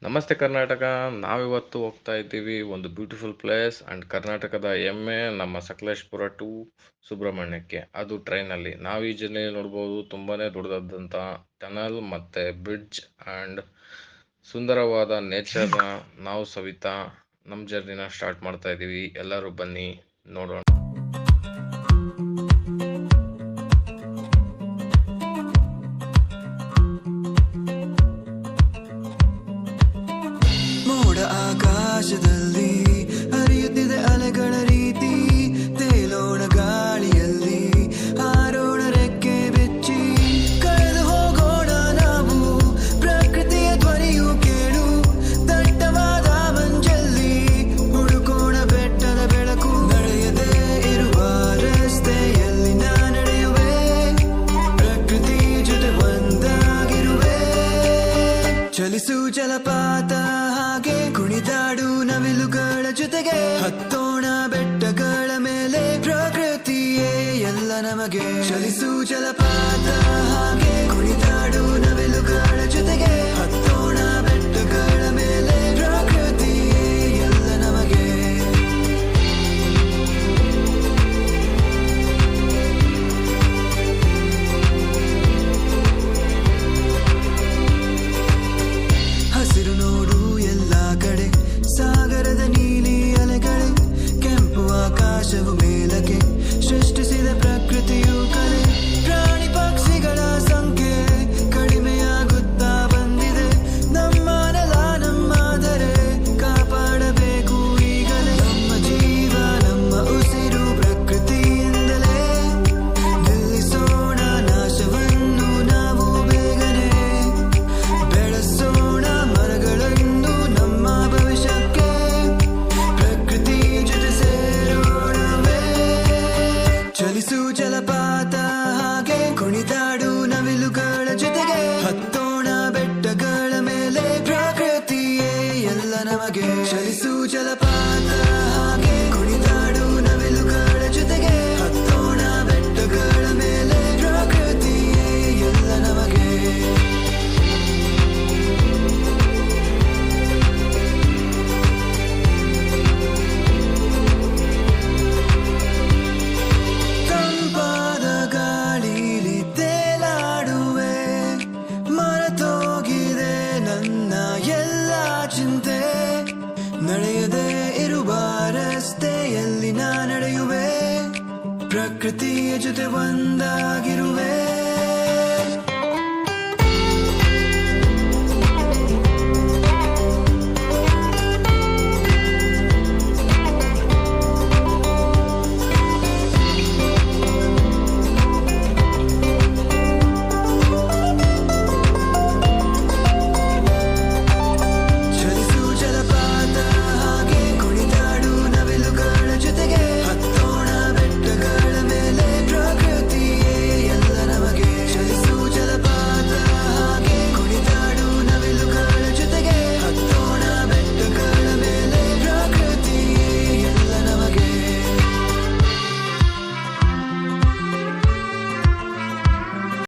ನಮಸ್ತೆ ಕರ್ನಾಟಕ. ನಾವಿವತ್ತು ಹೋಗ್ತಾ ಇದ್ದೀವಿ ಒಂದು ಬ್ಯೂಟಿಫುಲ್ ಪ್ಲೇಸ್ ಆ್ಯಂಡ್ ಕರ್ನಾಟಕದ ಹೆಮ್ಮೆ ನಮ್ಮ ಸಕಲೇಶ್ಪುರ ಟು ಸುಬ್ರಹ್ಮಣ್ಯಕ್ಕೆ. ಅದು ಟ್ರೈನಲ್ಲಿ. ನಾವು ಈ ಜರ್ನಿಯಲ್ಲಿ ನೋಡ್ಬೋದು ತುಂಬಾ ದೊಡ್ಡದಾದಂಥ ಟನಲ್ ಮತ್ತು ಬ್ರಿಡ್ಜ್ ಆ್ಯಂಡ್ ಸುಂದರವಾದ ನೇಚರ್ನ ನಾವು ಸವಿತಾ ನಮ್ಮ ಜರ್ನಿನ ಸ್ಟಾರ್ಟ್ ಮಾಡ್ತಾ ಇದ್ದೀವಿ. ಎಲ್ಲರೂ ಬನ್ನಿ ನೋಡೋಣ. ಆಕಾಶದಲ್ಲಿ ಹರಿಯುತ್ತಿದೆ ಅಲೆಗಳ ರೀತಿ, ತೇಲೋಣ ಗಾಳಿಯಲ್ಲಿ, ಹಾರೋಣ ರೆಕ್ಕೆ ಬೆಚ್ಚಿ, ಕಳೆದು ಹೋಗೋಣ ನಾವು ಪ್ರಕೃತಿಯ ಧ್ವನಿಯು ಕೇಳು, ದಟ್ಟವಾದ ಮಂಜಲ್ಲಿ ಹುಡುಕೋಣ ಬೆಟ್ಟದ ಬೆಳಕು, ನಡೆಯದೇ ಇರುವ ರಸ್ತೆಯಲ್ಲಿ ನಾ ನಡೆಯುವೆ, ಪ್ರಕೃತಿ ಜೊತೆ ಒಂದಾಗಿರುವೆ, ಚಲಿಸು ಜಲಪಾತ ಹಾಗೆ ಕುಣಿದಾಡು ನವಿಲುಗಳ ಜೊತೆಗೆ, ಹತ್ತೋಣ ಬೆಟ್ಟಗಳ ಮೇಲೆ, ಪ್ರಕೃತಿಯೇ ಎಲ್ಲ ನಮಗೆ, ಚಲಿಸು ಜಲಪಾತ ಹಾಗೆ ಕುಣಿದಾಡು ನವಿಲುಗಳ ಜೊತೆಗೆ, ಹತ್ತೋಣ ಬೆಟ್ಟಗಳ ಮೇಲೆ, ಪ್ರಕೃತಿಯೇ ಎಲ್ಲ ನಮಗೆ. ಹಸಿರು ನೋಡು ಎಲ್ಲ ಕಡೆ, ಸಾಗರದ ನೀಲಿ ಅಲೆಗಳೇ, ಕೆಂಪು ಆಕಾಶವು ಮೇಲಕ್ಕೆ, ಸೃಷ್ಟಿಸಿದ ಪ್ರಕೃತಿಯು ಕಲೆ, ಪ್ರಾಣಿ ಪಕ್ಷಿಗಳ ಸಂಖ್ಯೆ ಕಡಿಮೆಯಾಗುತ್ತಾ ಬಂದಿದೆ, ನಮ್ಮ ನೆಲ ನಮ್ಮಾದರೆ ಕಾಪಾಡಬೇಕು ಈಗಲೇ, ನಮ್ಮ ಜೀವ ನಮ್ಮ ಉಸಿರು ಪ್ರಕೃತಿಯಿಂದಲೇ, ನಿಲ್ಲಿಸೋಣ ನಾಶವನ್ನು ನಾವು ಬೇಗನೆ, ಬೆಳೆಸೋಣ ಮರಗಳನ್ನು ನಮ್ಮ ಭವಿಷ್ಯಕ್ಕೆ, ಪ್ರಕೃತಿ ಜೊತೆ ಸೇರೋಣವೇ, ಚಲಿಸು ಜಲಪಾತ ಹಾಗೆ ಕುಣಿದಾಡು ನವಿಲುಗಳ ಜೊತೆಗೆ, ಹತ್ತೋಣ ಬೆಟ್ಟಗಳ ಮೇಲೆ, ಪ್ರಕೃತಿಯೇ ಎಲ್ಲ ನಮಗೆ, ಚಲಿಸು ಜಲಪಾತ ಹಾಗೆ ಕುಣಿದಾಡು ನವಿಲುಗಳ ಜೊತೆಗೆ, ಹತ್ತೋಣ ಬೆಟ್ಟಗಳ ಮೇಲೆ, ಪ್ರಕೃತಿಯೇ ಎಲ್ಲ ನಮಗೆ. ತಂಪಾದ ಗಾಳಿಲಿ ತೇಲಾಡುವೆ, ಮರೆತೋಗಿದೆ ನನ್ನ ಎಲ್ಲ ಚಿಂತೆ, ನಡೆಯದೇ ಇರುವ ರಸ್ತೆಯಲ್ಲಿ ನಾ ನಡೆಯುವೆ, ಪ್ರಕೃತಿಯ ಜೊತೆ ಒಂದಾಗಿರುವೆ.